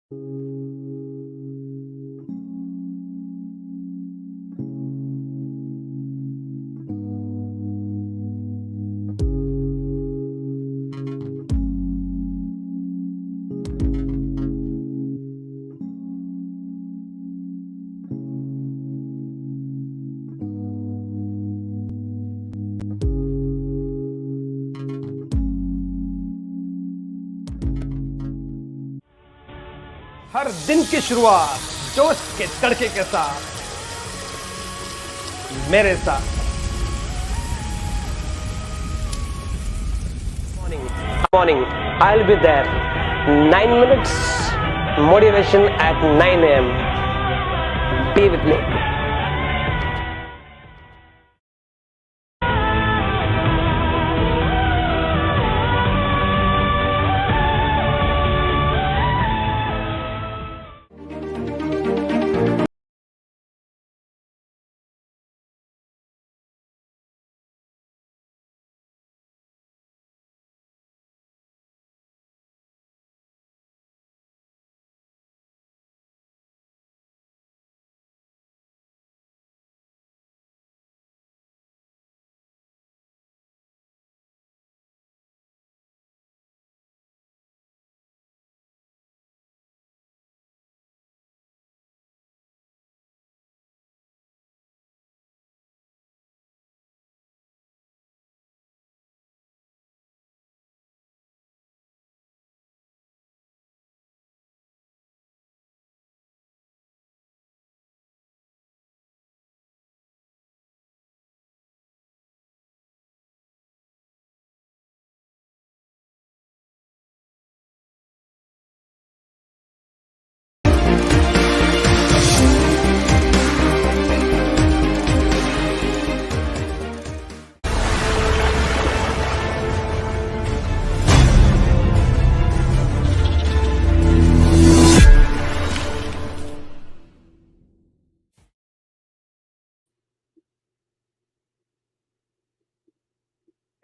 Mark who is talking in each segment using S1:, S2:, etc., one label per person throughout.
S1: हर दिन की शुरुआत जोश के तड़के के साथ मेरे साथ
S2: Morning. I'll be there. 9 minutes motivation at 9 a.m. Be with me.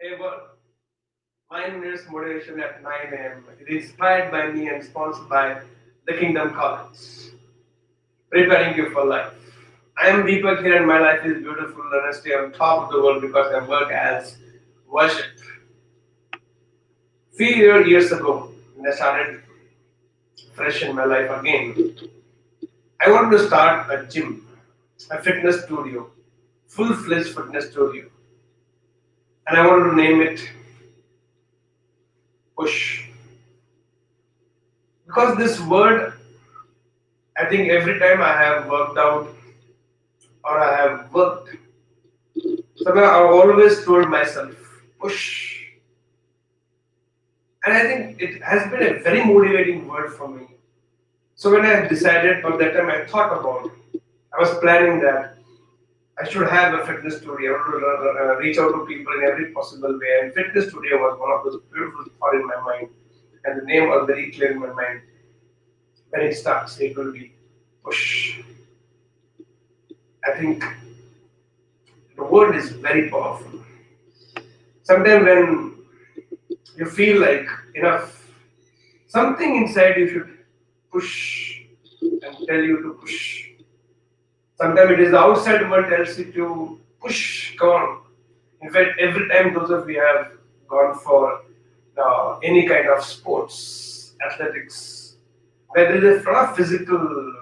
S1: Hey, what? 9 minutes motivation at 9 a.m. It is inspired by me and sponsored by the Kingdom College, preparing you for life. I am Deepak here, and my life is beautiful and I stay on top of the world because I work as worship. Few years ago, when I started fresh in my life again, I wanted to start a gym, a fitness studio, full-fledged fitness studio, and I wanted to name it Push. Because this word, I think every time I have worked out or I have worked, somewhere I've always told myself, push. And I think it has been a very motivating word for me. So when I decided, or that time I thought about, I was planning that I should have a fitness studio. I would reach out to people in every possible way. And fitness studio was one of those beautiful thoughts in my mind. And the name was very clear in my mind. When it starts, it will be push. I think the word is very powerful. Sometimes when you feel like enough, something inside you should push and tell you to push. Sometimes it is the outside world tells you to push, come on. In fact, every time those of you have gone for any kind of sports, athletics, where there is a lot of physical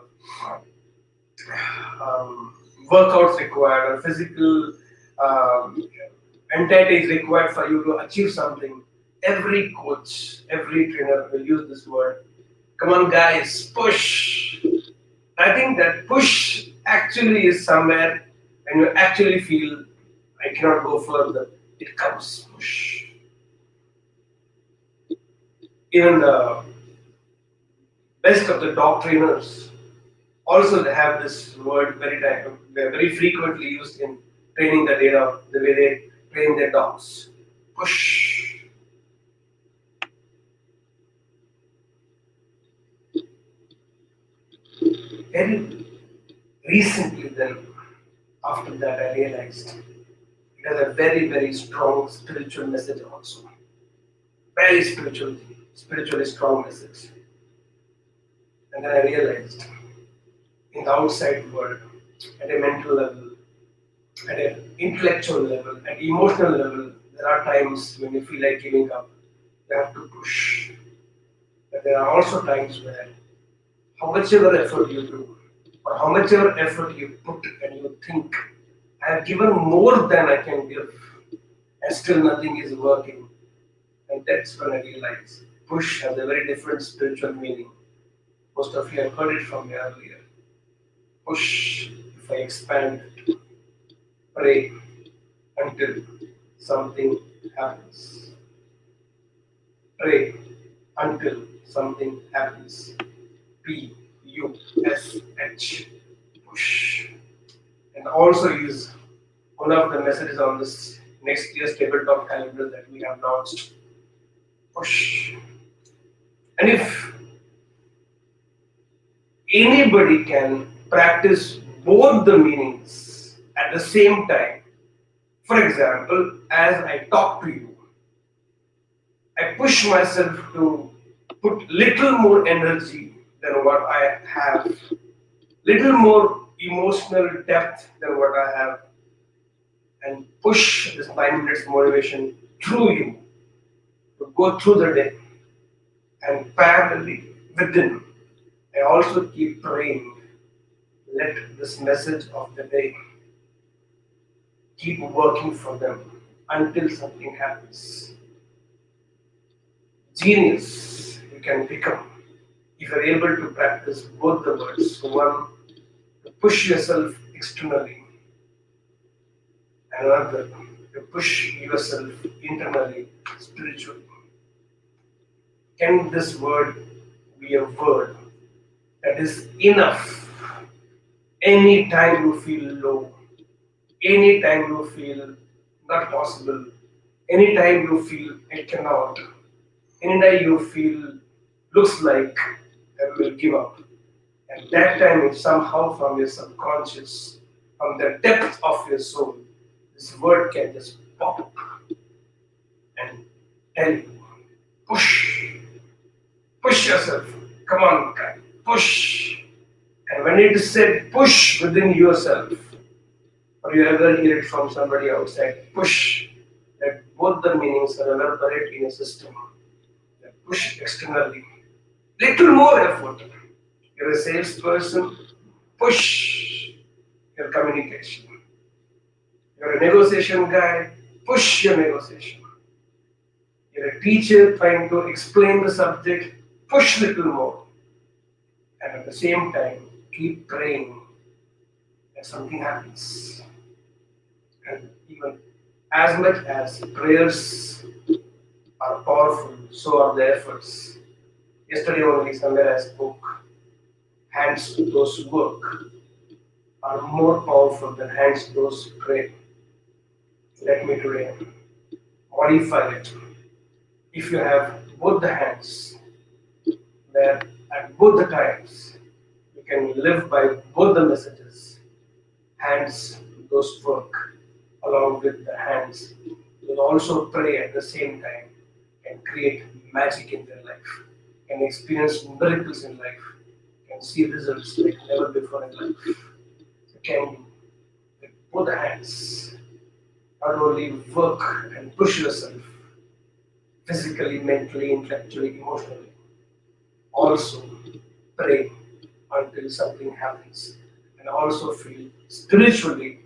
S1: workouts required or physical um, entity is required for you to achieve something. Every coach, every trainer will use this word. Come on, guys, push. I think that push actually is somewhere when you actually feel I cannot go further. It comes push. Even the best of the dog trainers also they have this word very frequently used in training the data, the way they train their dogs. Push. Very recently then, after that I realized it has a very strong spiritual message also. Very spiritually strong message. And then I realized in the outside world, at a mental level, at an intellectual level, at emotional level, there are times when you feel like giving up. You have to push. But there are also times where how much ever effort you do, or how much ever effort you put and you think, I have given more than I can give, and still nothing is working. And that's when I realize push has a very different spiritual meaning. Most of you have heard it from me earlier. Push, if I expand, pray until something happens. Pray until something happens. PUSH. Push. And also use one of the messages on this next year's tabletop calendar that we have launched. Push. And if anybody can practice both the meanings at the same time, for example, as I talk to you, I push myself to put little more energy than what I have, little more emotional depth than what I have, and push this 9 minutes motivation through you to go through the day. And parallelly within, I also keep praying, let this message of the day keep working for them until something happens. Genius you can become if you're able to practice both the words. So one, to push yourself externally, and another, to push yourself internally, spiritually. Can this word be a word that is enough anytime you feel low, anytime you feel not possible, anytime you feel it cannot, anytime you feel looks like I will give up. And that time, if somehow from your subconscious, from the depth of your soul, this word can just pop up and tell you, push, push yourself. Come on, guy, push. And when it is said push within yourself, or you ever hear it from somebody outside, push, that both the meanings are reverberate in a system. That push externally, little more effort. You're a salesperson, push your communication. You're a negotiation guy, push your negotiation. You're a teacher trying to explain the subject, push little more. And at the same time, keep praying that something happens. And even as much as prayers are powerful, so are the efforts. Yesterday only somewhere I spoke, hands to those who work are more powerful than hands to those who pray. Let me today modify it. If you have both the hands, where at both the times you can live by both the messages, hands to those who work, along with the hands will also pray at the same time and create magic in their life, can experience miracles in life, can see results like never before in life. So can you, with both the hands, not only work and push yourself physically, mentally, intellectually, emotionally, also pray until something happens, and also feel spiritually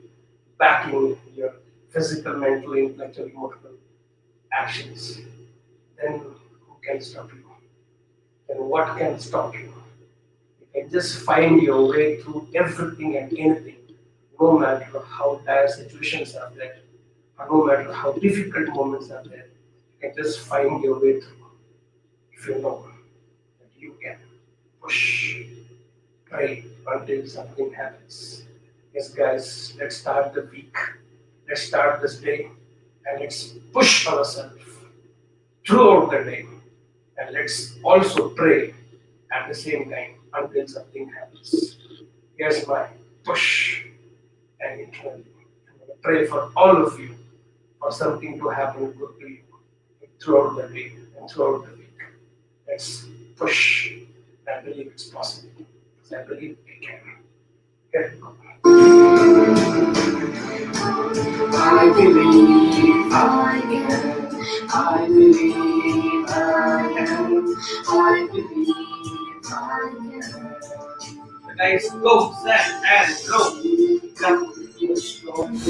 S1: backing your physical, mental, intellectual, emotional actions. Then who can stop you? Then what can stop you? You can just find your way through everything and anything, no matter how dire situations are there, or no matter how difficult moments are there. You can just find your way through if you know that you can push, pray until something happens. Yes, guys, let's start the week. Let's start this day and let's push ourselves throughout the day. And let's also pray at the same time until something happens. Here's my push and internally. I'm going to pray for all of you for something to happen good to you throughout the day and throughout the week. Let's push I believe it's possible. I believe it can. Okay.
S3: I believe I can. I believe I can. I believe I can.
S1: Guys, go, set, and go.
S3: Come, you strong.